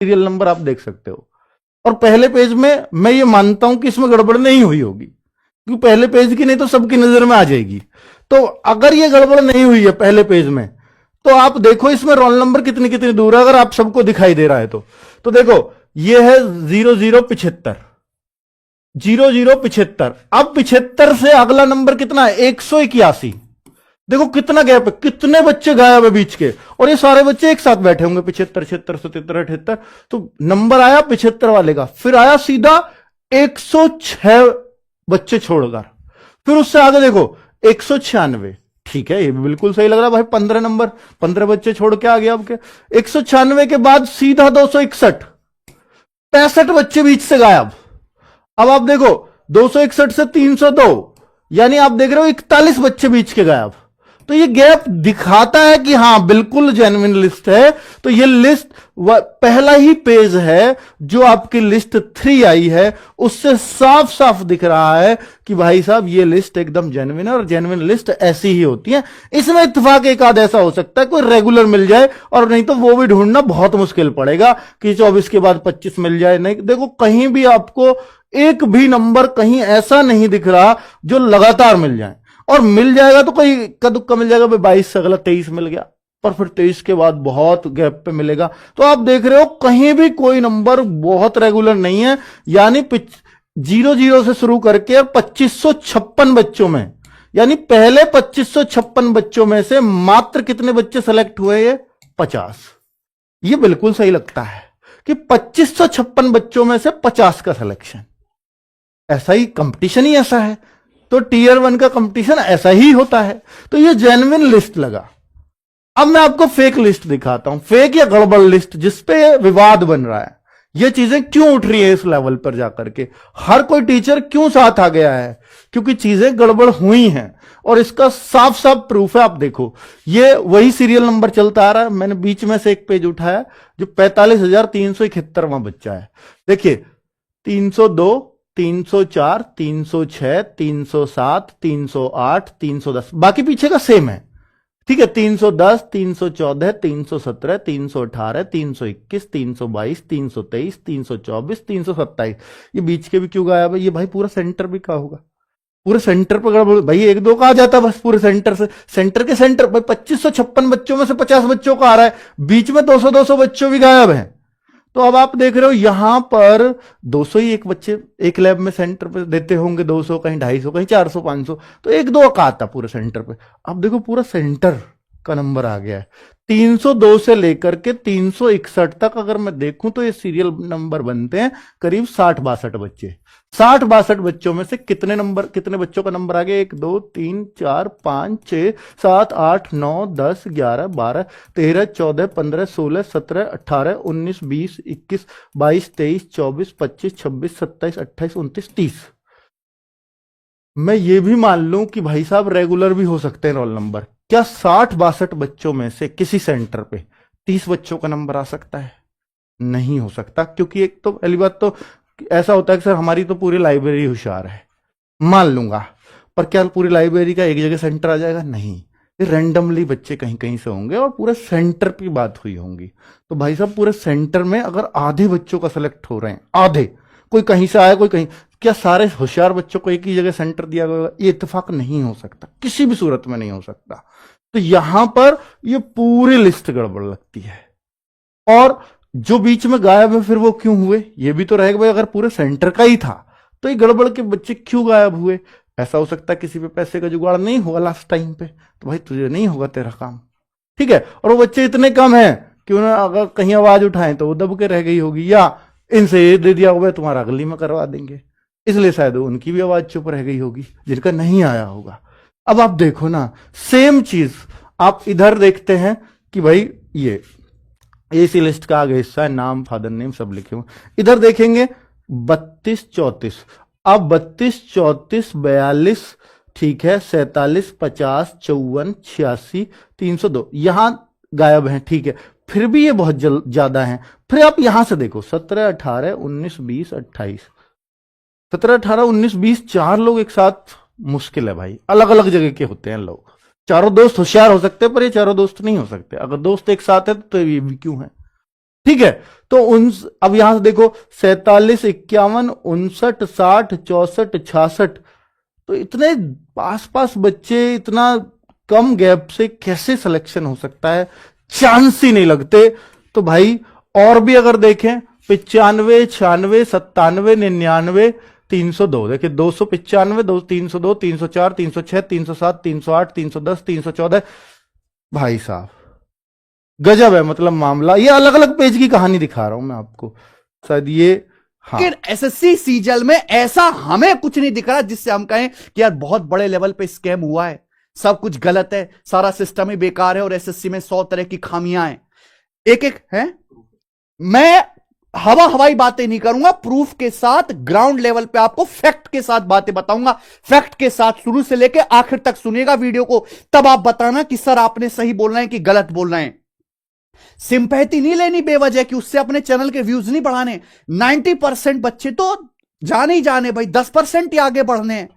Serial number आप देख सकते हो। और पहले पेज में मैं ये मानता हूं कि इसमें गड़बड़ नहीं हुई होगी, क्योंकि पहले पेज की नहीं तो सबकी नजर में आ जाएगी। तो अगर ये गड़बड़ नहीं हुई है पहले पेज में, तो आप देखो इसमें रोल नंबर कितनी कितनी दूर है, अगर आप सबको दिखाई दे रहा है तो देखो ये है 0075, 0075। अब 75 से अगला नंबर कितना है 181। देखो कितना गैप है, कितने बच्चे गायब है बीच के, और ये सारे बच्चे एक साथ बैठे होंगे 75, 76, 77, 78। तो नंबर आया 75 वाले का, फिर आया सीधा 106 बच्चे छोड़कर, फिर उससे आगे देखो 196। ठीक है, ये भी बिल्कुल सही लग रहा भाई, 15 नंबर, 15 बच्चे छोड़ के आ गया आपके। 196 के बाद सीधा 261, 65 बच्चे बीच से गायब। अब आप देखो 261 से 302, यानी आप देख रहे हो 41 बच्चे बीच के गायब। तो ये गैप दिखाता है कि हां बिल्कुल जेन्युइन लिस्ट है। तो ये लिस्ट पहला ही पेज है जो आपकी लिस्ट 3 आई है, उससे साफ साफ दिख रहा है कि भाई साहब ये लिस्ट एकदम जेन्युइन है, और जेन्युइन लिस्ट ऐसी ही होती है। इसमें इत्तेफाक एक आध ऐसा हो सकता है कोई रेगुलर मिल जाए, और नहीं तो वो भी ढूंढना बहुत मुश्किल पड़ेगा कि 24 के बाद 25 मिल जाए। नहीं, देखो कहीं भी आपको एक भी नंबर कहीं ऐसा नहीं दिख रहा जो लगातार मिल जाए, और मिल जाएगा तो कोई इक्का दुक्का मिल जाएगा, 22 से अगला 23 मिल गया, पर फिर 23 के बाद बहुत गैप पे मिलेगा। तो आप देख रहे हो कहीं भी कोई नंबर बहुत रेगुलर नहीं है, यानी 00 से शुरू करके और 2556 बच्चों में, यानी पहले 2556 बच्चों में से मात्र कितने बच्चे सेलेक्ट हुए? ये 50। ये बिल्कुल सही लगता है कि 2556 बच्चों में से 50 का सिलेक्शन। ऐसा ही कंपटीशन ही ऐसा है, तो टीयर 1 का कंपटीशन ऐसा ही होता है। तो ये जेन्युइन लिस्ट लगा। अब मैं आपको फेक लिस्ट दिखाता हूं, फेक या गड़बड़ लिस्ट जिसपे विवाद बन रहा है। ये चीजें क्यों उठ रही है इस लेवल पर जाकर के, हर कोई टीचर क्यों साथ आ गया है? क्योंकि चीजें गड़बड़ हुई हैं, और इसका साफ साफ प्रूफ है। आप देखो ये वही सीरियल नंबर चलता आ रहा है। मैंने बीच में से एक पेज उठाया जो 45,371वां बच्चा है। देखिए 302, 304, 306, 307, 308, 310, बाकी पीछे का सेम है। ठीक है, 310, 314, 317, 318, 321, 322, 323, 324, 327। ये बीच के भी क्यों गायब है? ये भाई पूरा सेंटर भी कहा होगा, पूरे सेंटर पर गड़बड़ भाई, एक दो का आ जाता बस, पूरे सेंटर से, सेंटर के सेंटर भाई 2556 बच्चों में से 50 बच्चों का आ रहा है, बीच में 200-200 बच्चों भी गायब हैं। तो अब आप देख रहे हो यहां पर 200 ही एक बच्चे एक लैब में सेंटर पे देते होंगे, 200 कहीं 250 कहीं 400 500, तो एक दो का आता पूरे सेंटर पे। अब देखो पूरा सेंटर का नंबर आ गया है। 302 से लेकर के 361 तक अगर मैं देखूं तो ये सीरियल नंबर बनते हैं करीब 60-62 बच्चे। 60-62 बच्चों में से कितने बच्चों का नंबर आ गया? 1 2 3 4 5 6 7 8 9 10 11 12 13 14 15 16 17 18 19 20 21 22 23 24 25 26 27 28 29 30। मैं ये भी मान लूं कि भाई साहब रेगुलर भी हो सकते हैं रोल नंबर, क्या 60-62 बच्चों में से किसी सेंटर पे 30 बच्चों का नंबर आ सकता है? नहीं हो सकता, क्योंकि एक तो पहली बात तो ऐसा होता है कि सर हमारी तो पूरी लाइब्रेरी होशियार है, मान लूंगा, पर क्या पूरी लाइब्रेरी का एक जगह सेंटर आ जाएगा? नहीं, रैंडमली बच्चे कहीं कहीं से होंगे और पूरे सेंटर की बात हुई होंगी। तो भाई साहब पूरे सेंटर में अगर आधे बच्चों का सेलेक्ट हो रहे हैं, आधे, कोई कहीं से आया कोई कहीं, क्या सारे होशियार बच्चों को एक ही जगह सेंटर दिया गया? ये इत्तेफाक नहीं हो सकता, किसी भी सूरत में नहीं हो सकता। तो यहां पर ये पूरी लिस्ट गड़बड़ लगती है। और जो बीच में गायब है फिर वो क्यों हुए, ये भी तो रहेगा भाई। अगर पूरे सेंटर का ही था तो ये गड़बड़ के बच्चे क्यों गायब हुए? ऐसा हो सकता है किसी पे पैसे का जुगाड़ नहीं हुआ लास्ट टाइम पे, तो भाई तुझे नहीं होगा तेरा काम। ठीक है, और वो बच्चे इतने कम हैं कि उन्हें अगर कहीं आवाज उठाएं तो वो दब के रह गई होगी, या इनसे ये दे दिया होगा तुम्हारा अगली में करवा देंगे, इसलिए शायद उनकी भी आवाज चुप रह गई होगी जिनका नहीं आया होगा। अब आप देखो ना, सेम चीज आप इधर देखते हैं कि भाई ये इसी लिस्ट का आगे हिस्सा है, नाम, फादर नेम सब लिखे हुए। इधर देखेंगे 32 34, अब 32 34 42, ठीक है, 47 50 54 86 302 यहां गायब हैं। ठीक है, फिर भी ये बहुत ज्यादा है। फिर आप यहां से देखो 17 18 19 20 28, 17 18 19 20 4 लोग एक साथ मुश्किल है भाई, अलग अलग जगह के होते हैं लोग। चारों दोस्त होशियार हो सकते हैं पर ये चारों दोस्त नहीं हो सकते। अगर दोस्त एक साथ है तो ये भी क्यों है? ठीक है, तो उन अब यहां से देखो 47, 51, 59, 60, 64, 66, तो इतने पास पास बच्चे, इतना कम गैप से कैसे सिलेक्शन हो सकता है? चांस ही नहीं लगते। तो भाई और भी अगर देखें 95, 96, 97, 99, 302, देखिए 295, 302, 304, 306, 307, 308, 310, 314, भाई साहब गजब है मतलब मामला। ये अलग अलग पेज की कहानी दिखा रहा हूं मैं आपको, शायद ये। हाँ, लेकिन एसएससी सीजल में ऐसा हमें कुछ नहीं दिख रहा जिससे हम कहें कि यार बहुत बड़े लेवल पे स्कैम हुआ है, सब कुछ गलत है, सारा सिस्टम ही बेकार है और एसएससी में 100 तरह की खामियां हैं। एक एक है, मैं हवाई बातें नहीं करूंगा, प्रूफ के साथ ग्राउंड लेवल पे आपको फैक्ट के साथ बातें बताऊंगा। फैक्ट के साथ शुरू से लेकर आखिर तक सुनिएगा वीडियो को, तब आप बताना कि सर आपने सही बोल रहे हैं कि गलत बोल रहे हैं। सिंपैथी नहीं लेनी बेवजह कि उससे अपने चैनल के व्यूज नहीं बढ़ाने। 90% बच्चे तो जाने ही जाने भाई, 10% ही आगे बढ़ने हैं।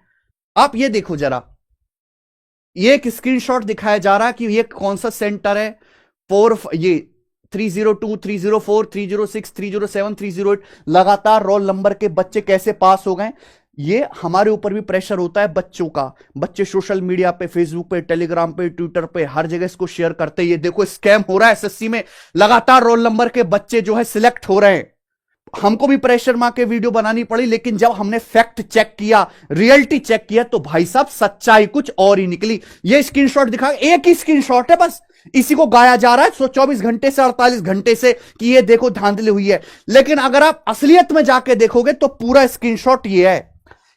आप ये देखो जरा, ये एक स्क्रीनशॉट दिखाया जा रहा है कि ये कौन सा सेंटर है। ये 302, 304, 306, 307, 308 लगातार रोल नंबर के बच्चे कैसे पास हो गए। ये हमारे ऊपर भी प्रेशर होता है बच्चों का। बच्चे सोशल मीडिया पे, फेसबुक पे, टेलीग्राम पे, ट्विटर पे, हर जगह इसको शेयर करते हैं। ये देखो स्कैम हो रहा है एसएससी में, लगातार रोल नंबर के बच्चे जो है सिलेक्ट हो रहे हैं। हमको भी प्रेशर मार के वीडियो बनानी पड़ी, लेकिन जब हमने फैक्ट चेक किया, रियलिटी चेक किया, तो भाई साहब सच्चाई कुछ और ही निकली। ये स्क्रीनशॉट दिखा, एक ही स्क्रीनशॉट है बस, इसी को गाया जा रहा है 24 घंटे से 48 घंटे से कि ये देखो धांधली हुई है। लेकिन अगर आप असलियत में जाके देखोगे तो पूरा स्क्रीनशॉट ये है।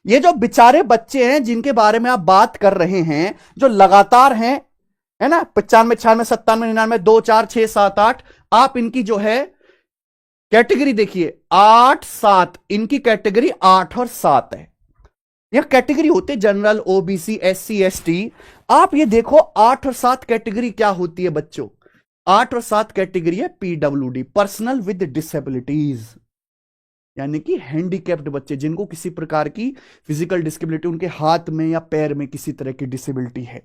ये जो बेचारे बच्चे हैं जिनके बारे में आप बात कर रहे हैं, जो लगातार हैं, है ना, 95, 96, 97, 99, 2, 4, 6, 7, 8, आप इनकी जो है कैटेगरी देखिए 8, 7, इनकी कैटेगरी 8 और 7 है। यह कैटेगरी होते जनरल, ओबीसी, एससी, एसटी। आप ये देखो 8 और 7 कैटेगरी क्या होती है बच्चों। 8 और 7 कैटेगरी है पीडब्ल्यूडी, पर्सनल विद डिसेबिलिटीज, यानी कि हैंडीकैप्ड बच्चे जिनको किसी प्रकार की फिजिकल डिसेबिलिटी, उनके हाथ में या पैर में किसी तरह की डिसेबिलिटी है।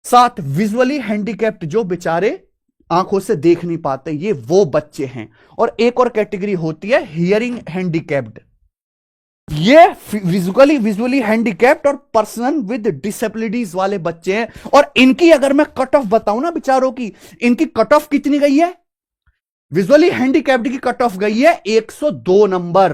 7 विजुअली हैंडीकैप्ड, जो बेचारे आंखों से देख नहीं पाते, ये वो बच्चे हैं। और एक और कैटेगरी होती है हियरिंग हैंडीकैप्ड, ये विजुअली हैंडीकैप्ड और पर्सन विद डिसेबिलिटीज वाले बच्चे हैं। और इनकी अगर मैं कट ऑफ बताऊं ना बेचारों की, इनकी कट ऑफ कितनी गई है? विजुअली हैंडीकैप्ड की कट ऑफ गई है 102 नंबर।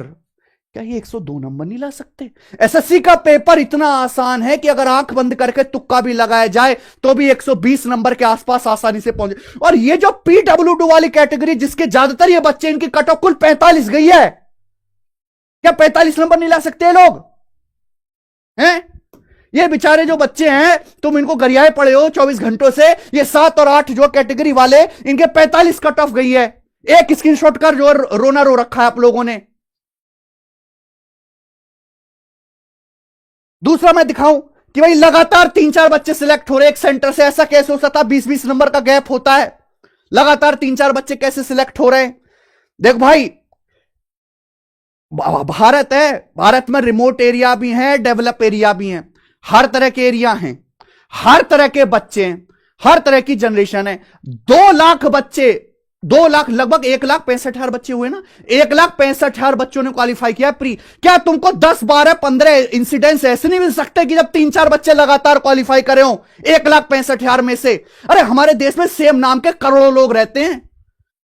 क्या ये 102 नंबर नहीं ला सकते? एसएससी का पेपर इतना आसान है कि अगर आंख बंद करके तुक्का भी लगाया जाए तो भी 120 नंबर के आसपास आसानी से पहुंचे। और ये जो पीडब्ल्यूडी वाली कैटेगरी, जिसके ज्यादातर ये बच्चे, इनकी कट ऑफ कुल 45 गई है। क्या 45 नंबर नहीं ला सकते लोग हैं? ये बेचारे जो बच्चे हैं, तुम इनको गरियाए पड़े हो 24 घंटों से। ये 7 और 8 जो कैटेगरी वाले, इनके 45 कट ऑफ गई है। एक स्क्रीनशॉट कर जो रोना रो रखा है आप लोगों ने। दूसरा मैं दिखाऊं कि भाई लगातार 3-4 बच्चे सिलेक्ट हो रहे एक सेंटर से। ऐसा कैसे हो सकता है? 20-20 नंबर का गैप होता है, लगातार 3-4 बच्चे कैसे सिलेक्ट हो रहे हैं? देख भाई, भारत है, भारत में रिमोट एरिया भी है, डेवलप एरिया भी है, हर तरह के एरिया हैं, हर तरह के बच्चे हैं, हर तरह की जनरेशन है। 2 लाख बच्चे, 2 लाख, लगभग 1,65,000 बच्चे हुए ना, 1,65,000 बच्चों ने क्वालिफाई किया प्री। क्या तुमको 10, 12, 15 इंसिडेंट्स ऐसे नहीं मिल सकते कि जब 3-4 बच्चे लगातार क्वालिफाई करे हो 1,65,000 में से? अरे हमारे देश में सेम नाम के करोड़ों लोग रहते हैं,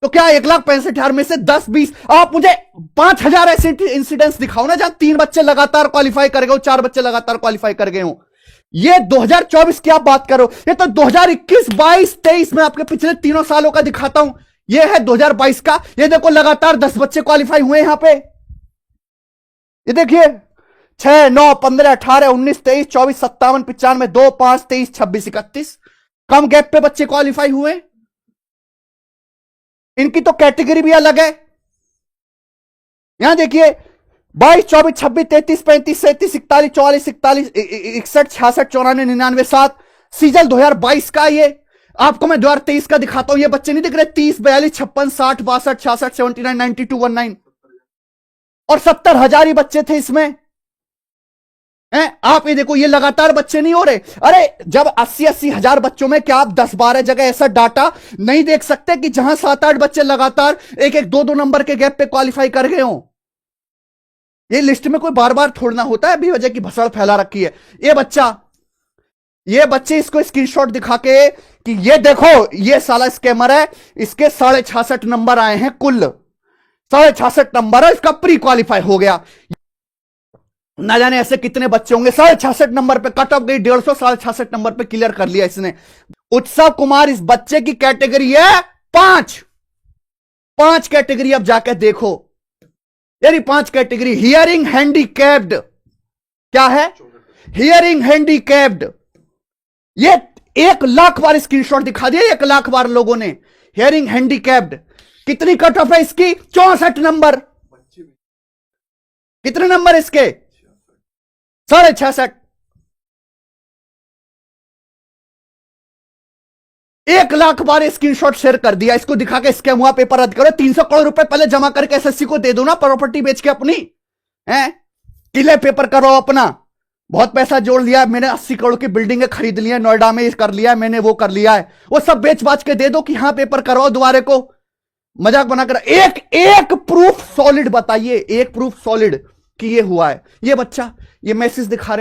तो क्या 1,65,000 में से 10-20? आप मुझे 5,000 ऐसे इंसिडेंट्स दिखाओ ना जहां 3 बच्चे लगातार क्वालिफाई कर गए हो, 4 बच्चे लगातार क्वालिफाई कर गए हो। ये 2024 की आप बात करो, ये तो 2021, 22, 23 में आपके पिछले 3 सालों का दिखाता हूं। ये है 2022 का, ये देखो लगातार 10 बच्चे क्वालिफाई हुए यहां पे। ये देखिए 6, 9, 15, 18, 19, 23, 24, 57, 95, 2, 5, 23, 26, 31, कम गैप पे बच्चे क्वालिफाई हुए। इनकी तो कैटेगरी भी अलग है। यहां देखिए 22, 24, 26, 33, 35, 37, 41, 44, 41, 61, 66, 94, 99, 7 सीजल 2022 का। ये आपको मैं 2023 का दिखाता हूं। ये बच्चे नहीं दिख रहे? 30, 42, 56, 60, 62, 66, 79, 92, 19 और 70,000 ही बच्चे थे इसमें। आप ये देखो, ये लगातार बच्चे नहीं हो रहे। अरे जब 80-80 हजार बच्चों में क्या आप 10-12 जगह ऐसा डाटा नहीं देख सकते कि जहां 7-8 बच्चे लगातार 1-1, 2-2 नंबर के गैप पे क्वालिफाई कर गए हों? ये लिस्ट में कोई बार बार छोड़ना होता है, बेवजह की भसड़ फैला रखी है। ये बच्चे इसको स्क्रीनशॉट दिखा के कि ये देखो ये साला स्कैमर है, इसके 66.5 नंबर आए हैं, कुल 66.5 नंबर है, इसका प्री क्वालिफाई हो गया। ना जाने ऐसे कितने बच्चे होंगे, 66.5 नंबर पे कट ऑफ गई, 150, 66.5 नंबर पे क्लियर कर लिया इसने। उत्सव कुमार इस बच्चे की कैटेगरी है 5 कैटेगरी। अब जाकर देखो यानी 5 कैटेगरी। हियरिंग हैंडीकैप्ड, क्या है? Hearing handicapped. ये 1 लाख बार स्क्रीनशॉट दिखा दिया, 1 लाख बार लोगों ने। हियरिंग हैंडीकैप्ड, कितनी कट ऑफ है इसकी? 64 नंबर। कितने नंबर इसके? 66.5। 1 लाख बार स्क्रीनशॉट शेयर कर दिया, इसको दिखा के स्कैम हुआ, पेपर रद्द करो। 300 करोड़ रुपए पहले जमा करके एसएससी को दे दो ना, प्रॉपर्टी बेच के अपनी है, किले पेपर करो अपना। बहुत पैसा जोड़ लिया मैंने, 80 करोड़ की बिल्डिंग खरीद लिया, नोएडा में कर लिया मैंने, वो कर लिया है, वो सब बेच बाच के दे दो कि हाँ पेपर करवाओ दोबारे को। मजाक बनाकर एक प्रूफ सॉलिड बताइए, एक प्रूफ सॉलिड कि ये हुआ है। ये बच्चा ये मैसेज दिखा रहे